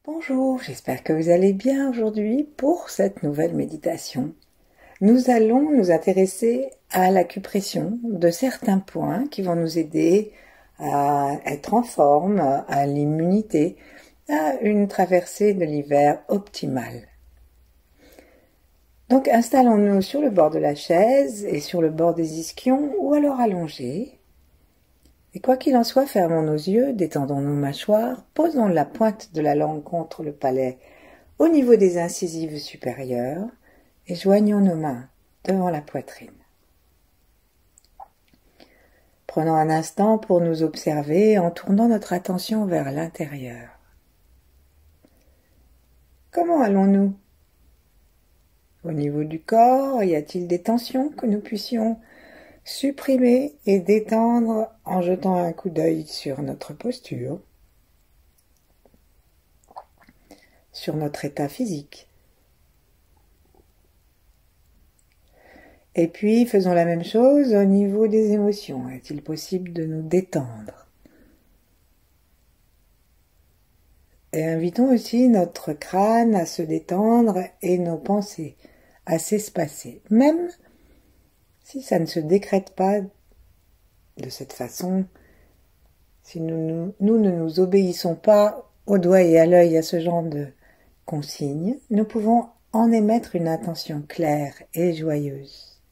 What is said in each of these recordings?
Bonjour, j'espère que vous allez bien aujourd'hui pour cette nouvelle méditation. Nous allons nous intéresser à l'acupression de certains points qui vont nous aider à être en forme, à l'immunité, à une traversée de l'hiver optimale. Donc installons-nous sur le bord de la chaise et sur le bord des ischions ou alors allongés. Et quoi qu'il en soit, fermons nos yeux, détendons nos mâchoires, posons la pointe de la langue contre le palais au niveau des incisives supérieures et joignons nos mains devant la poitrine. Prenons un instant pour nous observer en tournant notre attention vers l'intérieur. Comment allons-nous? Au niveau du corps, y a-t-il des tensions que nous puissions supprimer et détendre en jetant un coup d'œil sur notre posture, sur notre état physique. Et puis, faisons la même chose au niveau des émotions. Est-il possible de nous détendre? Et invitons aussi notre crâne à se détendre et nos pensées à s'espacer, même si ça ne se décrète pas de cette façon, si nous ne nous obéissons pas au doigt et à l'œil à ce genre de consignes, nous pouvons en émettre une intention claire et joyeuse.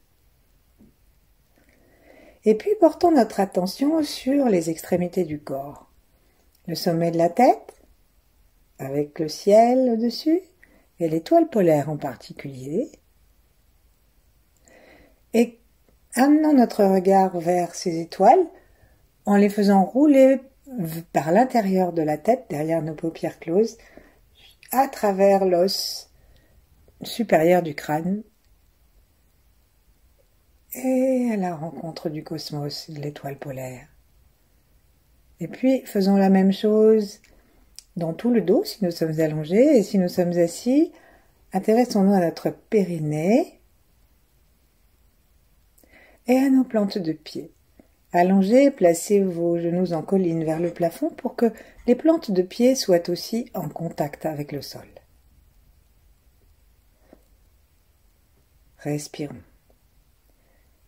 Et puis portons notre attention sur les extrémités du corps. Le sommet de la tête, avec le ciel au-dessus, et l'étoile polaire en particulier. Et amenons notre regard vers ces étoiles en les faisant rouler par l'intérieur de la tête, derrière nos paupières closes, à travers l'os supérieur du crâne et à la rencontre du cosmos, de l'étoile polaire. Et puis faisons la même chose dans tout le dos si nous sommes allongés, et si nous sommes assis, intéressons-nous à notre périnée et à nos plantes de pied. Allongez, placez vos genoux en colline vers le plafond pour que les plantes de pied soient aussi en contact avec le sol. Respirons.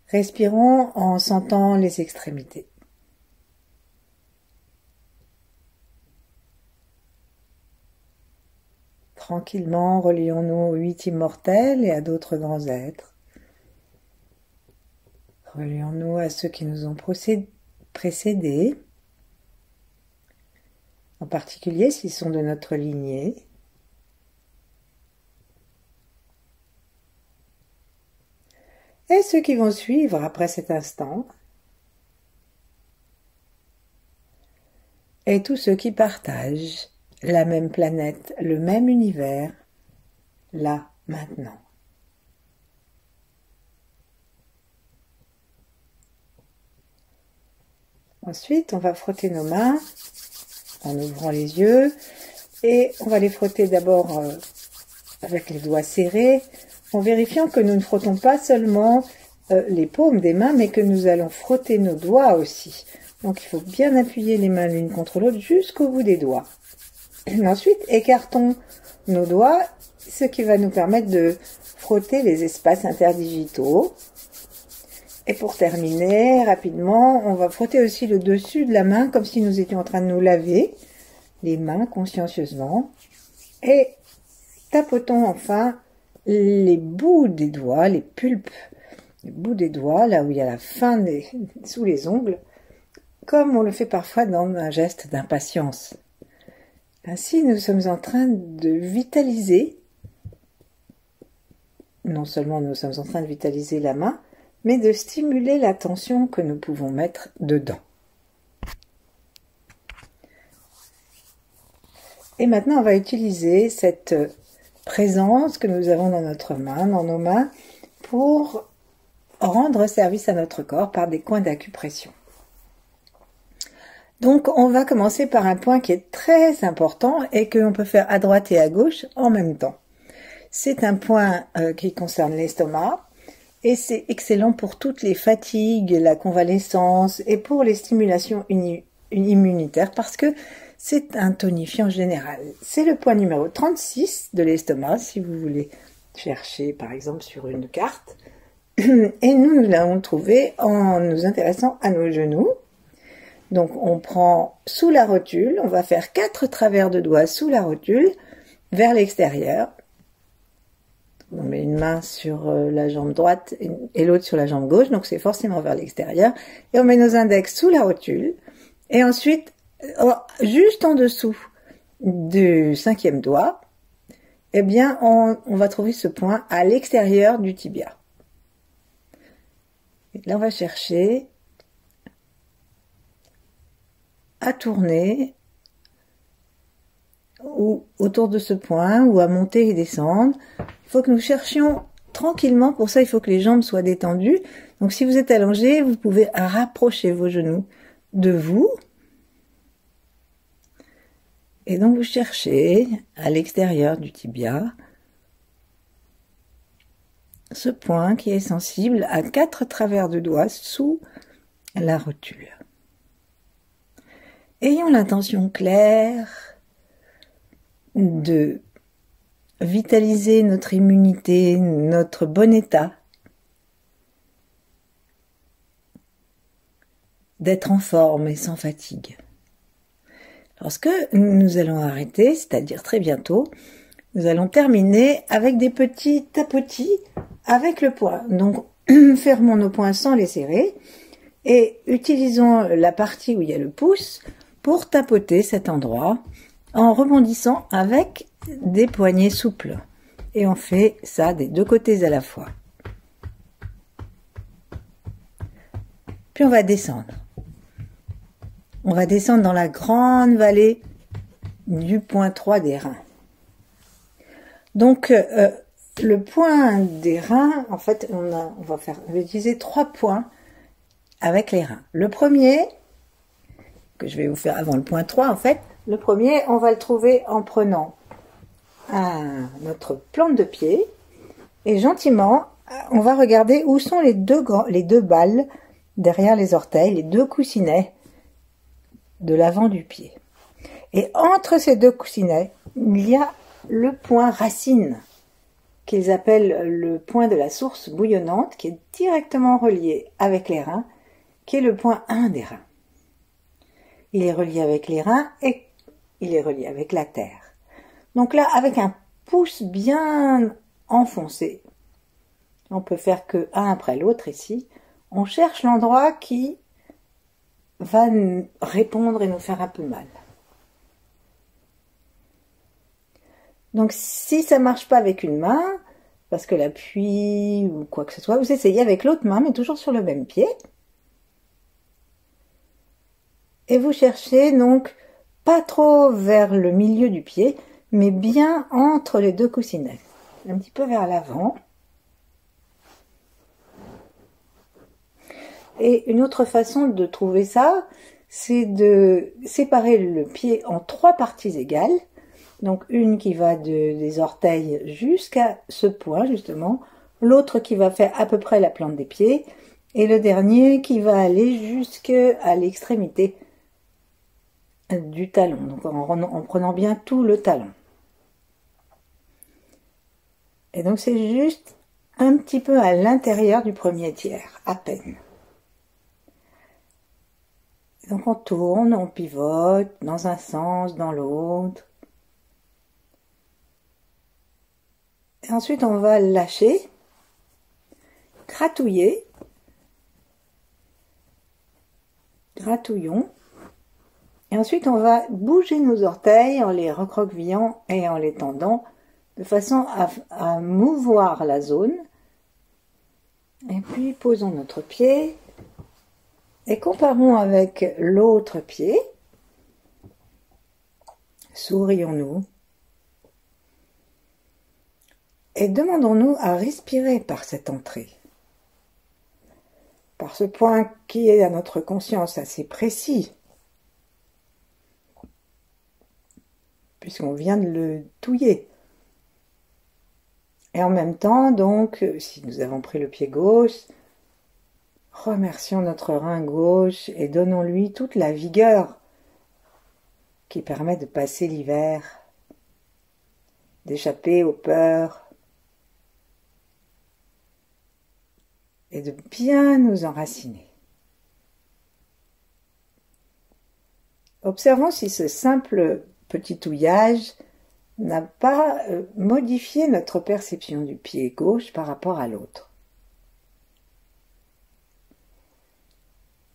Respirons en sentant les extrémités. Tranquillement, relions-nous aux 8 immortels et à d'autres grands êtres. Relions-nous à ceux qui nous ont précédés, en particulier s'ils sont de notre lignée. Et ceux qui vont suivre après cet instant. Et tous ceux qui partagent la même planète, le même univers, là, maintenant. Ensuite, on va frotter nos mains en ouvrant les yeux et on va les frotter d'abord avec les doigts serrés en vérifiant que nous ne frottons pas seulement les paumes des mains mais que nous allons frotter nos doigts aussi. Donc il faut bien appuyer les mains l'une contre l'autre jusqu'au bout des doigts. Ensuite, écartons nos doigts, ce qui va nous permettre de frotter les espaces interdigitaux. Et pour terminer, rapidement, on va frotter aussi le dessus de la main comme si nous étions en train de nous laver les mains consciencieusement. Et tapotons enfin les bouts des doigts, les pulpes, les bouts des doigts, là où il y a la fin sous les ongles, comme on le fait parfois dans un geste d'impatience. Ainsi, nous sommes en train de vitaliser, non seulement nous sommes en train de vitaliser la main, mais de stimuler la tension que nous pouvons mettre dedans. Et maintenant, on va utiliser cette présence que nous avons dans notre main, dans nos mains, pour rendre service à notre corps par des coins d'acupression. Donc, on va commencer par un point qui est très important et que l'on peut faire à droite et à gauche en même temps. C'est un point qui concerne l'estomac. Et c'est excellent pour toutes les fatigues, la convalescence et pour les stimulations immunitaire parce que c'est un tonifiant général. C'est le point numéro 36 de l'estomac, si vous voulez chercher par exemple sur une carte. Et nous l'avons trouvé en nous intéressant à nos genoux. Donc on prend sous la rotule, on va faire 4 travers de doigts sous la rotule, vers l'extérieur. On met une main sur la jambe droite et l'autre sur la jambe gauche, donc c'est forcément vers l'extérieur. Et on met nos index sous la rotule. Et ensuite, juste en dessous du 5e doigt, eh bien, on va trouver ce point à l'extérieur du tibia. Et là, on va chercher à tourner ou autour de ce point ou à monter et descendre. Il faut que nous cherchions tranquillement. Pour ça, il faut que les jambes soient détendues. Donc, si vous êtes allongé, vous pouvez rapprocher vos genoux de vous. Et donc, vous cherchez à l'extérieur du tibia ce point qui est sensible à 4 travers de doigts sous la rotule. Ayons l'intention claire de vitaliser notre immunité, notre bon état, d'être en forme et sans fatigue. Lorsque nous allons arrêter, c'est-à-dire très bientôt, nous allons terminer avec des petits tapotis avec le poing. Donc, fermons nos poings sans les serrer et utilisons la partie où il y a le pouce pour tapoter cet endroit en rebondissant avec des poignets souples. Et on fait ça des deux côtés à la fois. Puis on va descendre. On va descendre dans la grande vallée du point 3 des reins. Donc, le point des reins, en fait, on va utiliser 3 points avec les reins. Le premier, que je vais vous faire avant le point 3, en fait, le premier, on va le trouver en prenant notre plante de pied et gentiment, on va regarder où sont les deux balles derrière les orteils, les 2 coussinets de l'avant du pied. Et entre ces 2 coussinets, il y a le point racine, qu'ils appellent le point de la source bouillonnante, qui est directement relié avec les reins, qui est le point 1 des reins. Il est relié avec les reins et il est relié avec la terre. Donc là, avec un pouce bien enfoncé, on peut faire que un après l'autre ici, on cherche l'endroit qui va répondre et nous faire un peu mal. Donc si ça marche pas avec une main, parce que l'appui ou quoi que ce soit, vous essayez avec l'autre main, mais toujours sur le même pied. Et vous cherchez donc pas trop vers le milieu du pied, mais bien entre les 2 coussinets, un petit peu vers l'avant. Et une autre façon de trouver ça, c'est de séparer le pied en 3 parties égales. Donc une qui va des orteils jusqu'à ce point justement, l'autre qui va faire à peu près la plante des pieds, et le dernier qui va aller jusqu'à l'extrémité du talon, donc en prenant bien tout le talon. Et donc c'est juste un petit peu à l'intérieur du premier tiers, à peine. Donc on tourne, on pivote dans un sens, dans l'autre. Et ensuite on va lâcher, gratouiller, gratouillons. Et ensuite on va bouger nos orteils en les recroquevillant et en les tendant de façon à mouvoir la zone. Et puis posons notre pied et comparons avec l'autre pied. Sourions-nous. Et demandons-nous à respirer par cette entrée. Par ce point qui est à notre conscience assez précis. Puisqu'on vient de le touiller. Et en même temps, donc, si nous avons pris le pied gauche, remercions notre rein gauche et donnons-lui toute la vigueur qui permet de passer l'hiver, d'échapper aux peurs et de bien nous enraciner. Observons si ce simple petit touillage n'a pas modifié notre perception du pied gauche par rapport à l'autre.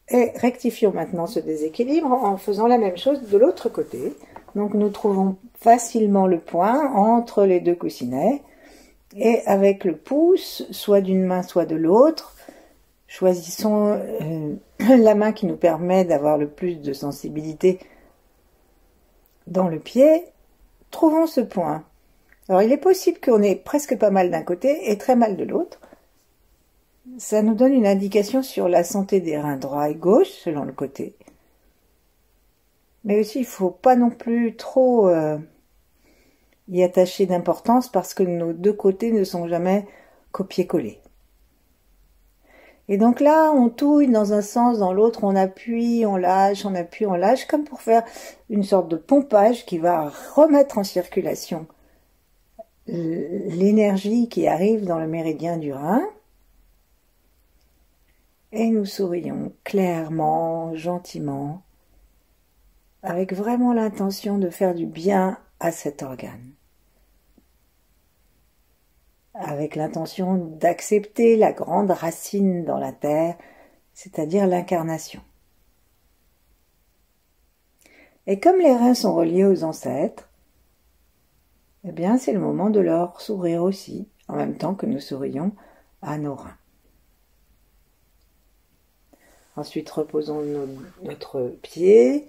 Et rectifions maintenant ce déséquilibre en faisant la même chose de l'autre côté. Donc nous trouvons facilement le point entre les deux coussinets et avec le pouce, soit d'une main soit de l'autre, choisissons la main qui nous permet d'avoir le plus de sensibilité dans le pied, trouvons ce point. Alors il est possible qu'on ait presque pas mal d'un côté et très mal de l'autre. Ça nous donne une indication sur la santé des reins droit et gauche, selon le côté. Mais aussi, il ne faut pas non plus trop y attacher d'importance parce que nos deux côtés ne sont jamais copier-coller. Et donc là, on touille dans un sens, dans l'autre, on appuie, on lâche, on appuie, on lâche, comme pour faire une sorte de pompage qui va remettre en circulation l'énergie qui arrive dans le méridien du rein. Et nous sourions clairement, gentiment, avec vraiment l'intention de faire du bien à cet organe. Avec l'intention d'accepter la grande racine dans la terre, c'est-à-dire l'incarnation. Et comme les reins sont reliés aux ancêtres, eh bien c'est le moment de leur sourire aussi, en même temps que nous sourions à nos reins. Ensuite, reposons notre pied,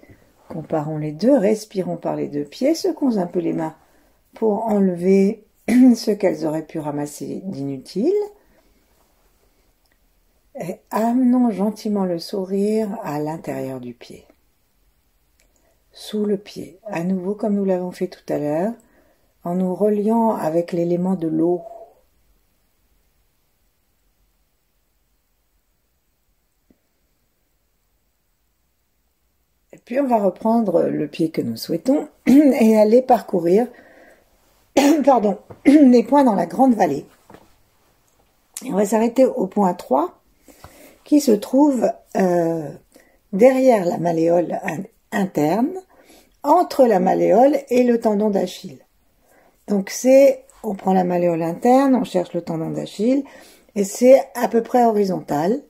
comparons les deux, respirons par les deux pieds, secouons un peu les mains pour enlever ce qu'elles auraient pu ramasser d'inutile. Et amenons gentiment le sourire à l'intérieur du pied. Sous le pied, à nouveau comme nous l'avons fait tout à l'heure, en nous reliant avec l'élément de l'eau. Puis on va reprendre le pied que nous souhaitons et aller parcourir les points dans la grande vallée. Et on va s'arrêter au point 3 qui se trouve derrière la malléole interne, entre la malléole et le tendon d'Achille. Donc on prend la malléole interne, on cherche le tendon d'Achille et c'est à peu près horizontal.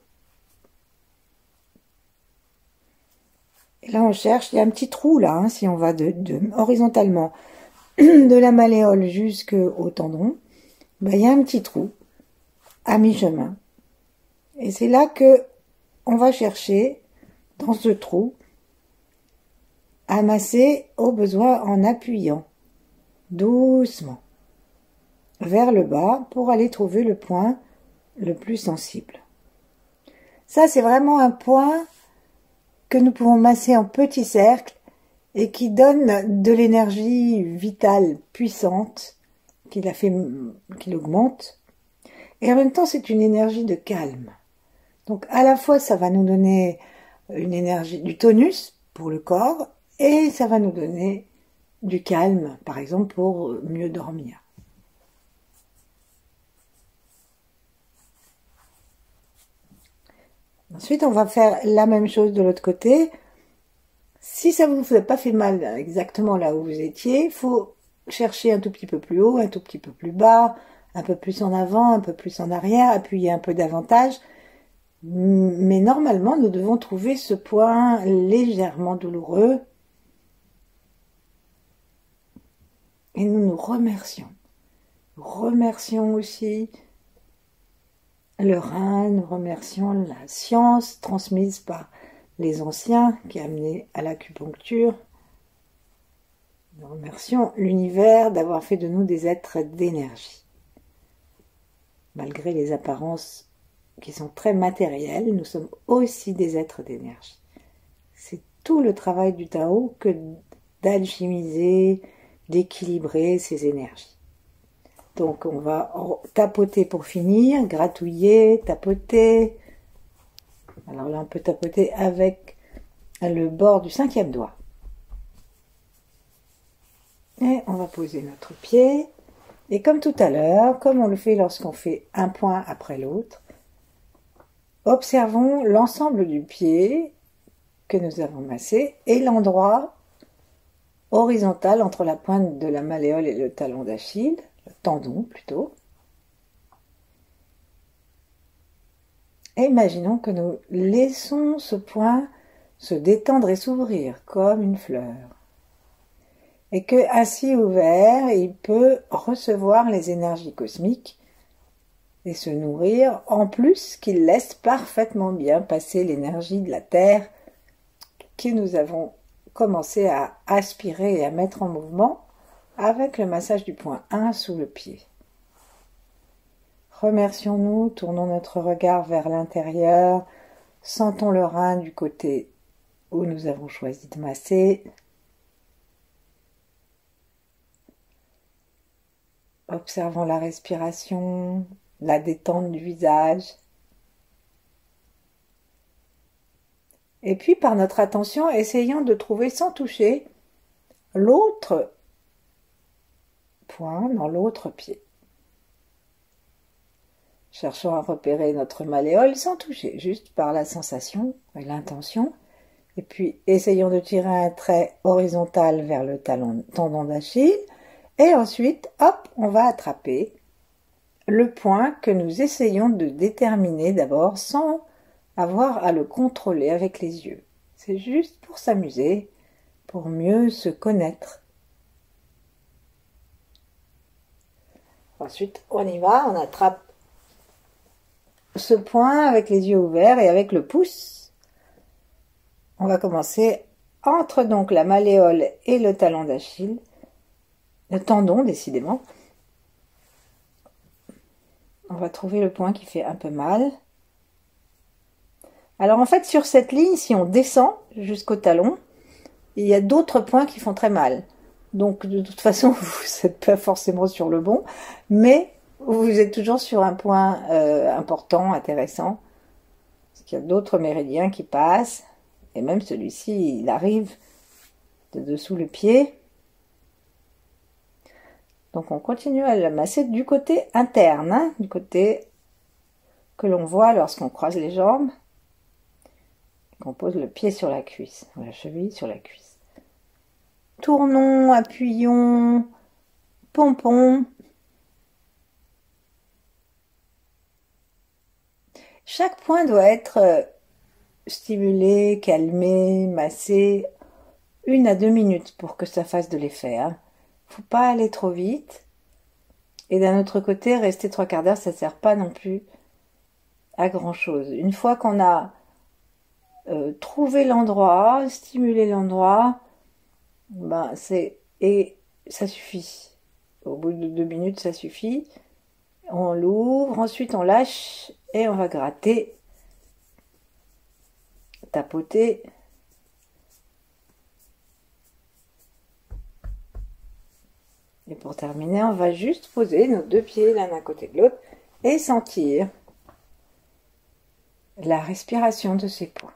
Et là, on cherche, il y a un petit trou là, hein, si on va horizontalement de la malléole jusqu'au tendon, ben, il y a un petit trou à mi-chemin. Et c'est là que on va chercher, dans ce trou, à masser au besoin en appuyant doucement vers le bas pour aller trouver le point le plus sensible. Ça, c'est vraiment un point que nous pouvons masser en petits cercles et qui donne de l'énergie vitale puissante, qui l'augmente. Et en même temps, c'est une énergie de calme. Donc, à la fois, ça va nous donner une énergie, du tonus pour le corps, et ça va nous donner du calme, par exemple, pour mieux dormir. Ensuite, on va faire la même chose de l'autre côté. Si ça ne vous a pas fait mal exactement là où vous étiez, il faut chercher un tout petit peu plus haut, un tout petit peu plus bas, un peu plus en avant, un peu plus en arrière, appuyer un peu davantage. Mais normalement, nous devons trouver ce point légèrement douloureux. Et nous nous remercions. Nous remercions aussi le rein, nous remercions la science transmise par les anciens qui amenaient à l'acupuncture. Nous remercions l'univers d'avoir fait de nous des êtres d'énergie. Malgré les apparences qui sont très matérielles, nous sommes aussi des êtres d'énergie. C'est tout le travail du Tao que d'alchimiser, d'équilibrer ces énergies. Donc on va tapoter pour finir, gratouiller, tapoter. Alors là on peut tapoter avec le bord du 5e doigt. Et on va poser notre pied. Et comme tout à l'heure, comme on le fait lorsqu'on fait un point après l'autre, observons l'ensemble du pied que nous avons massé et l'endroit horizontal entre la pointe de la malléole et le talon d'Achille, le tendon plutôt. Et imaginons que nous laissons ce point se détendre et s'ouvrir comme une fleur. Et que, ainsi ouvert, il peut recevoir les énergies cosmiques et se nourrir, en plus qu'il laisse parfaitement bien passer l'énergie de la Terre que nous avons commencé à aspirer et à mettre en mouvement avec le massage du point 1 sous le pied. Remercions-nous, tournons notre regard vers l'intérieur, sentons le rein du côté où nous avons choisi de masser. Observons la respiration, la détente du visage. Et puis, par notre attention, essayons de trouver sans toucher l'autre point dans l'autre pied. Cherchons à repérer notre malléole sans toucher, juste par la sensation et l'intention. Et puis, essayons de tirer un trait horizontal vers le tendon d'Achille. Et ensuite, hop, on va attraper le point que nous essayons de déterminer d'abord sans avoir à le contrôler avec les yeux. C'est juste pour s'amuser, pour mieux se connaître. Ensuite, on y va, on attrape ce point avec les yeux ouverts et avec le pouce. On va commencer entre donc la malléole et le talon d'Achille, le tendon décidément. On va trouver le point qui fait un peu mal. Alors en fait sur cette ligne, si on descend jusqu'au talon, il y a d'autres points qui font très mal. Donc de toute façon, vous n'êtes pas forcément sur le bon, mais vous êtes toujours sur un point important, intéressant. Parce qu'il y a d'autres méridiens qui passent, et même celui-ci, il arrive de dessous le pied. Donc on continue à le masser du côté interne, hein, du côté que l'on voit lorsqu'on croise les jambes, qu'on pose le pied sur la cuisse, la cheville sur la cuisse. Tournons, appuyons, pompons. Chaque point doit être stimulé, calmé, massé 1 à 2 minutes pour que ça fasse de l'effet. Hein. Faut pas aller trop vite. Et d'un autre côté, rester 3/4 d'heure, ça sert pas non plus à grand chose. Une fois qu'on a trouvé l'endroit, stimulé l'endroit, ben et ça suffit. Au bout de 2 minutes, ça suffit. On l'ouvre, ensuite on lâche et on va gratter, tapoter. Et pour terminer, on va juste poser nos 2 pieds l'un à côté de l'autre et sentir la respiration de ces points.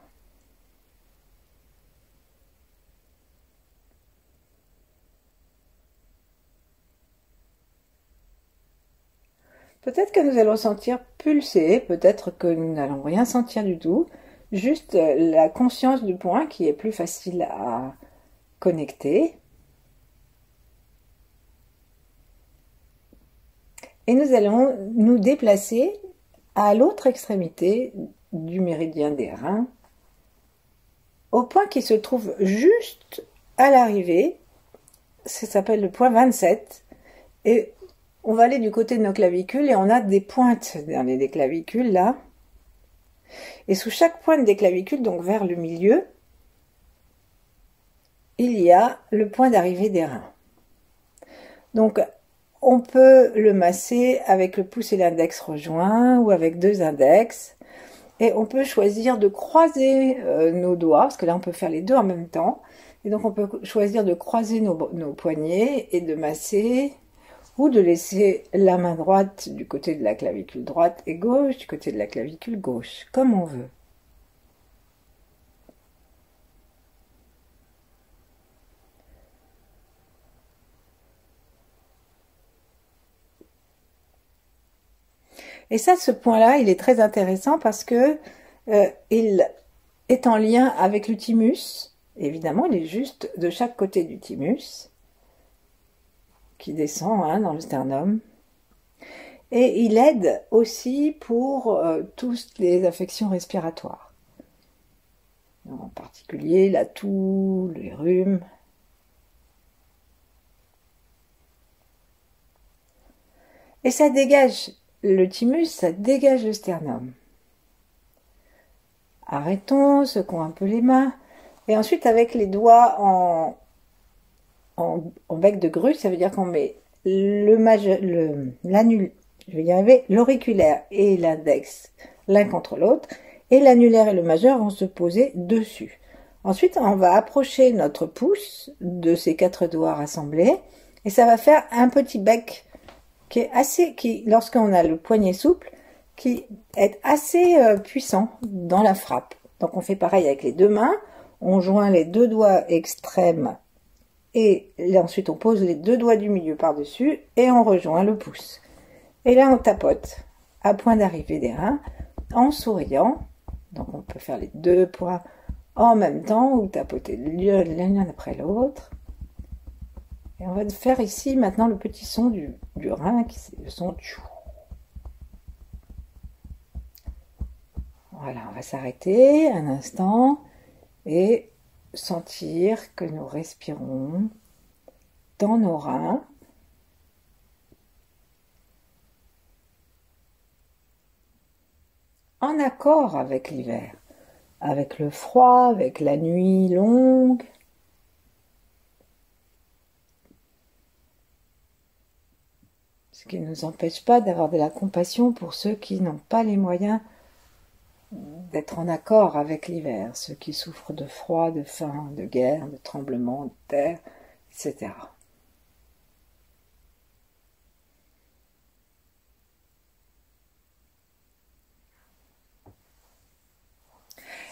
Peut-être que nous allons sentir pulser, peut-être que nous n'allons rien sentir du tout, juste la conscience du point qui est plus facile à connecter. Et nous allons nous déplacer à l'autre extrémité du méridien des reins, au point qui se trouve juste à l'arrivée. Ça s'appelle le point 27. Et on va aller du côté de nos clavicules et on a des pointes dans les clavicules là. Et sous chaque pointe des clavicules, donc vers le milieu, il y a le point d'arrivée des reins. Donc on peut le masser avec le pouce et l'index rejoints ou avec 2 index. Et on peut choisir de croiser nos doigts, parce que là on peut faire les deux en même temps. Et donc on peut choisir de croiser nos poignets et de masser, ou de laisser la main droite du côté de la clavicule droite et gauche du côté de la clavicule gauche, comme on veut. Et ça, ce point-là, il est très intéressant parce que il est en lien avec le thymus. Évidemment, il est juste de chaque côté du thymus, qui descend hein, dans le sternum. Et il aide aussi pour toutes les affections respiratoires. En particulier la toux, les rhumes. Et ça dégage le thymus, ça dégage le sternum. Arrêtons, secouons un peu les mains. Et ensuite, avec les doigts en bec de grue, ça veut dire qu'on met l'auriculaire et l'index l'un contre l'autre. Et l'annulaire et le majeur vont se poser dessus. Ensuite, on va approcher notre pouce de ces 4 doigts rassemblés. Et ça va faire un petit bec lorsqu'on a le poignet souple, qui est assez puissant dans la frappe. Donc on fait pareil avec les deux mains, on joint les 2 doigts extrêmes et ensuite on pose les 2 doigts du milieu par-dessus et on rejoint le pouce. Et là on tapote à point d'arrivée des reins en souriant. Donc on peut faire les 2 points en même temps ou tapoter l'un après l'autre. Et on va faire ici maintenant le petit son du rein, qui c'est le son tchou. Voilà, on va s'arrêter un instant et sentir que nous respirons dans nos reins. En accord avec l'hiver, avec le froid, avec la nuit longue. Ce qui ne nous empêche pas d'avoir de la compassion pour ceux qui n'ont pas les moyens d'être en accord avec l'hiver, ceux qui souffrent de froid, de faim, de guerre, de tremblements de terre, etc.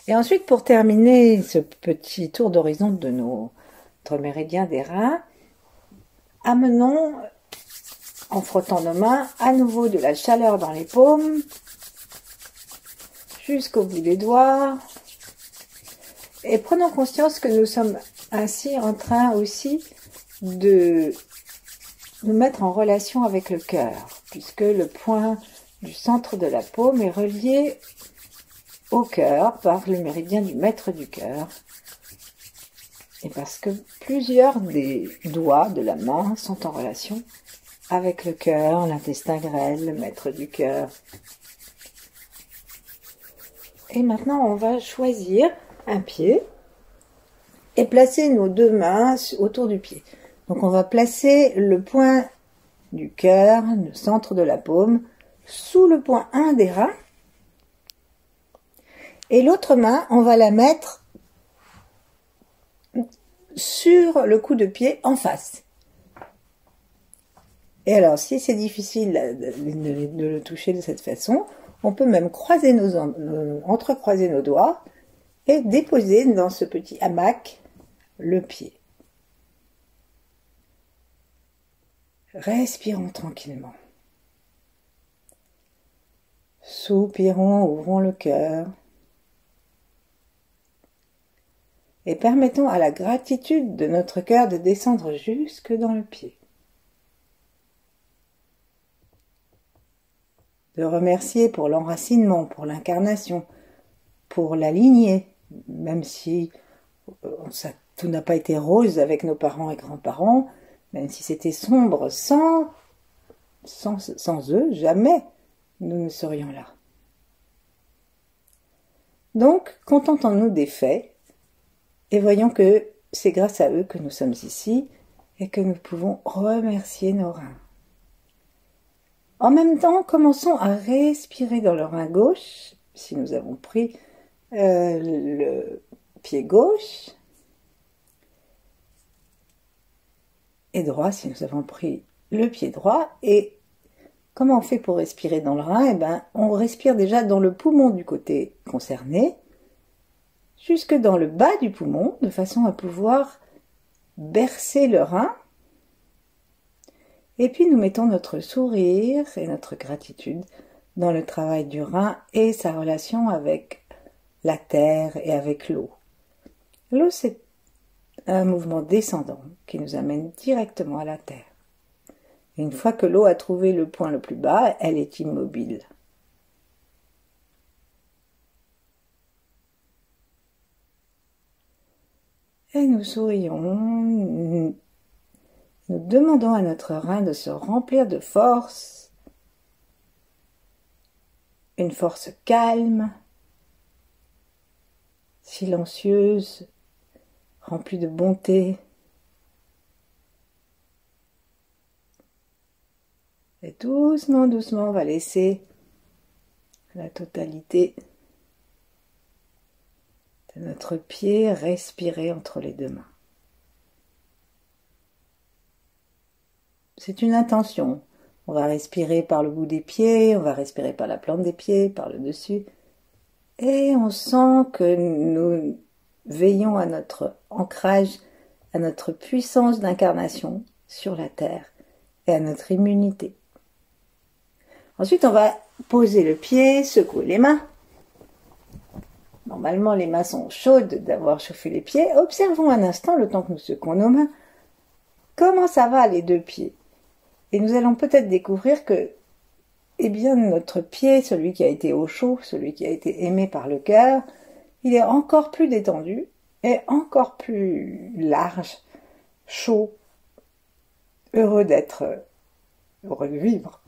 Et ensuite, pour terminer ce petit tour d'horizon de notre méridien des reins, amenons, en frottant nos mains, à nouveau de la chaleur dans les paumes, jusqu'au bout des doigts, et prenons conscience que nous sommes ainsi en train aussi de nous mettre en relation avec le cœur, puisque le point du centre de la paume est relié au cœur par le méridien du maître du cœur, et parce que plusieurs des doigts de la main sont en relation avec le cœur, l'intestin grêle, le maître du cœur. Et maintenant, on va choisir un pied et placer nos 2 mains autour du pied. Donc, on va placer le point du cœur, le centre de la paume, sous le point 1 des reins. Et l'autre main, on va la mettre sur le coup de pied en face. Et alors, si c'est difficile de le toucher de cette façon, on peut même entrecroiser nos doigts et déposer dans ce petit hamac le pied. Respirons tranquillement. Soupirons, ouvrons le cœur. Et permettons à la gratitude de notre cœur de descendre jusque dans le pied. De remercier pour l'enracinement, pour l'incarnation, pour la lignée, même si tout n'a pas été rose avec nos parents et grands-parents, même si c'était sombre, sans eux, jamais nous ne serions là. Donc, contentons-nous des faits et voyons que c'est grâce à eux que nous sommes ici et que nous pouvons remercier nos reins. En même temps, commençons à respirer dans le rein gauche, si nous avons pris le pied gauche, et droit si nous avons pris le pied droit. Et comment on fait pour respirer dans le rein? Eh bien, on respire déjà dans le poumon du côté concerné, jusque dans le bas du poumon, de façon à pouvoir bercer le rein. Et puis nous mettons notre sourire et notre gratitude dans le travail du rein et sa relation avec la terre et avec l'eau. L'eau, c'est un mouvement descendant qui nous amène directement à la terre. Et une fois que l'eau a trouvé le point le plus bas, elle est immobile. Et nous sourions, nous demandons à notre rein de se remplir de force, une force calme, silencieuse, remplie de bonté. Et doucement, doucement, on va laisser la totalité de notre pied respirer entre les deux mains. C'est une intention. On va respirer par le bout des pieds, on va respirer par la plante des pieds, par le dessus. Et on sent que nous veillons à notre ancrage, à notre puissance d'incarnation sur la terre et à notre immunité. Ensuite, on va poser le pied, secouer les mains. Normalement, les mains sont chaudes d'avoir chauffé les pieds. Observons un instant, le temps que nous secouons nos mains, comment ça va les deux pieds. Et nous allons peut-être découvrir que, eh bien, notre pied, celui qui a été au chaud, celui qui a été aimé par le cœur, il est encore plus détendu et encore plus large, chaud, heureux heureux de vivre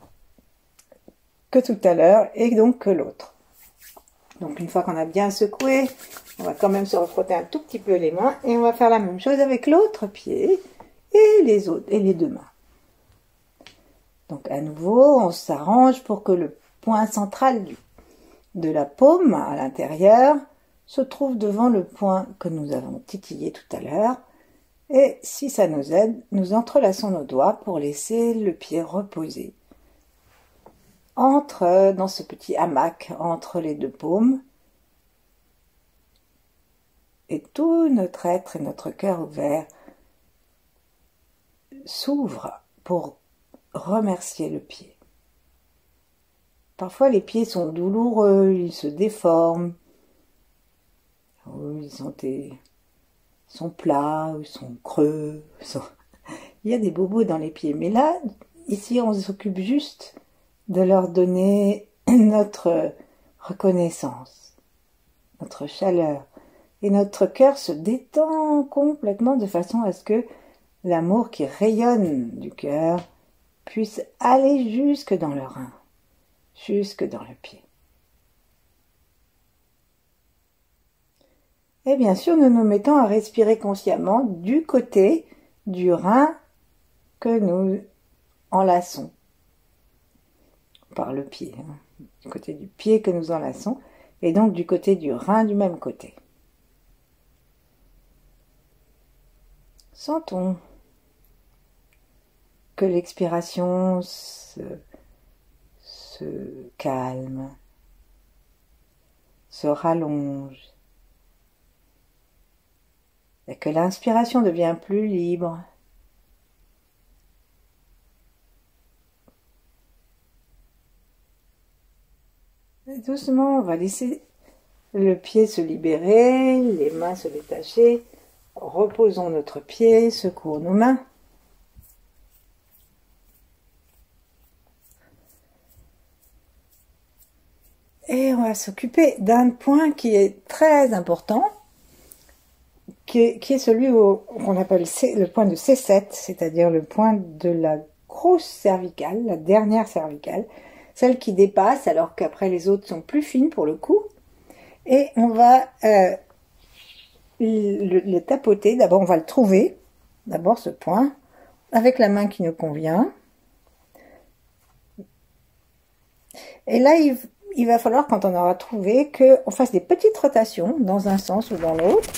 que tout à l'heure et donc que l'autre. Donc une fois qu'on a bien secoué, on va quand même se refrotter un tout petit peu les mains et on va faire la même chose avec l'autre pied et les deux mains. Donc à nouveau, on s'arrange pour que le point central de la paume à l'intérieur se trouve devant le point que nous avons titillé tout à l'heure. Et si ça nous aide, nous entrelaçons nos doigts pour laisser le pied reposer dans ce petit hamac entre les deux paumes. Et tout notre être et notre cœur ouvert s'ouvrent pour remercier le pied. Parfois les pieds sont douloureux, ils se déforment, ou ils sont plats, ou ils sont creux, il y a des bobos dans les pieds. Mais là, ici, on s'occupe juste de leur donner notre reconnaissance, notre chaleur. Et notre cœur se détend complètement de façon à ce que l'amour qui rayonne du cœur puisse aller jusque dans le rein, jusque dans le pied. Et bien sûr, nous nous mettons à respirer consciemment du côté du rein que nous enlaçons par le pied, du côté du pied que nous enlaçons, et donc du côté du rein du même côté. Sentons que l'expiration se calme, se rallonge, et que l'inspiration devient plus libre. Et doucement, on va laisser le pied se libérer, les mains se détacher. Reposons notre pied, secouons nos mains. Et on va s'occuper d'un point qui est très important, qui est celui qu'on appelle le point de C7, c'est-à-dire le point de la grosse cervicale, la dernière cervicale, celle qui dépasse alors qu'après les autres sont plus fines pour le coup. Et on va le tapoter, d'abord on va le trouver, d'abord ce point, avec la main qui nous convient. Et là, il va falloir, quand on aura trouvé, qu'on fasse des petites rotations dans un sens ou dans l'autre.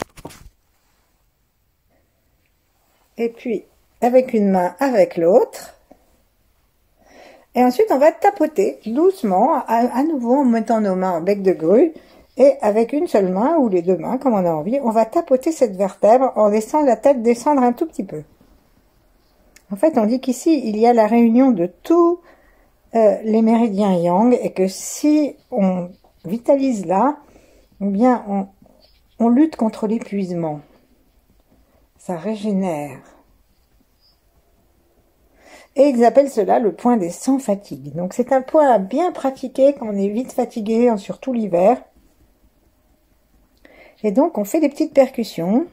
Et puis, avec une main, avec l'autre. Et ensuite, on va tapoter doucement, à nouveau en mettant nos mains en bec de grue. Et avec une seule main, ou les deux mains, comme on a envie, on va tapoter cette vertèbre en laissant la tête descendre un tout petit peu. En fait, on dit qu'ici, il y a la réunion de tous les méridiens yang et que si on vitalise là, eh bien on lutte contre l'épuisement. Ça régénère. Et ils appellent cela le point des sans fatigue. Donc c'est un point à bien pratiquer quand on est vite fatigué, surtout l'hiver. Et donc on fait des petites percussions.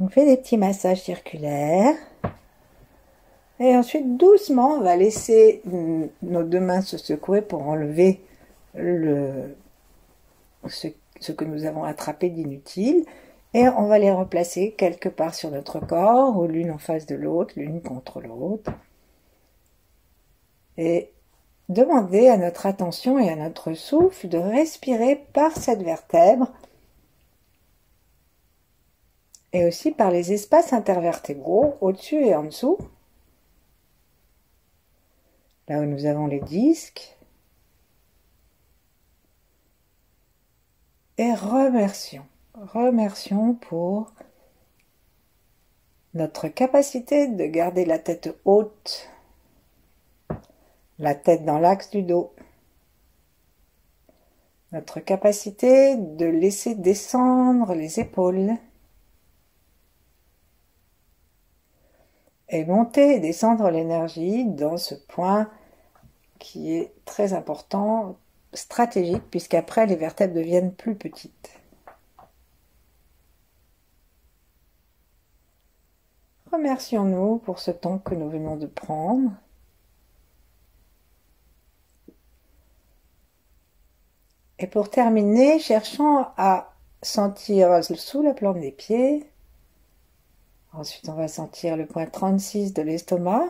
On fait des petits massages circulaires. Et ensuite, doucement, on va laisser nos deux mains se secouer pour enlever ce que nous avons attrapé d'inutile. Et on va les replacer quelque part sur notre corps, ou l'une en face de l'autre, l'une contre l'autre. Et demander à notre attention et à notre souffle de respirer par cette vertèbre et aussi par les espaces intervertébraux, au-dessus et en dessous. Là où nous avons les disques. Et remercions pour notre capacité de garder la tête haute, la tête dans l'axe du dos, notre capacité de laisser descendre les épaules et monter et descendre l'énergie dans ce point qui est très important, stratégique, puisqu'après les vertèbres deviennent plus petites. Remercions-nous pour ce temps que nous venons de prendre. Et pour terminer, cherchons à sentir sous la plante des pieds. Ensuite, on va sentir le point 36 de l'estomac,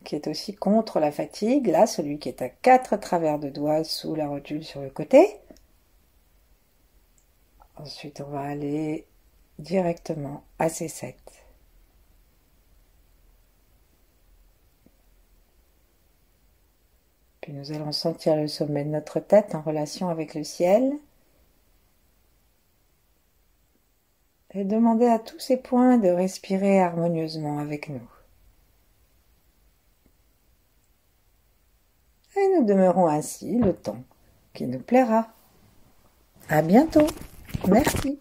qui est aussi contre la fatigue. Là, celui qui est à 4 travers de doigts sous la rotule sur le côté. Ensuite, on va aller directement à C7. Puis nous allons sentir le sommet de notre tête en relation avec le ciel. Et demander à tous ces points de respirer harmonieusement avec nous. Et nous demeurons ainsi le temps qui nous plaira. À bientôt. Merci.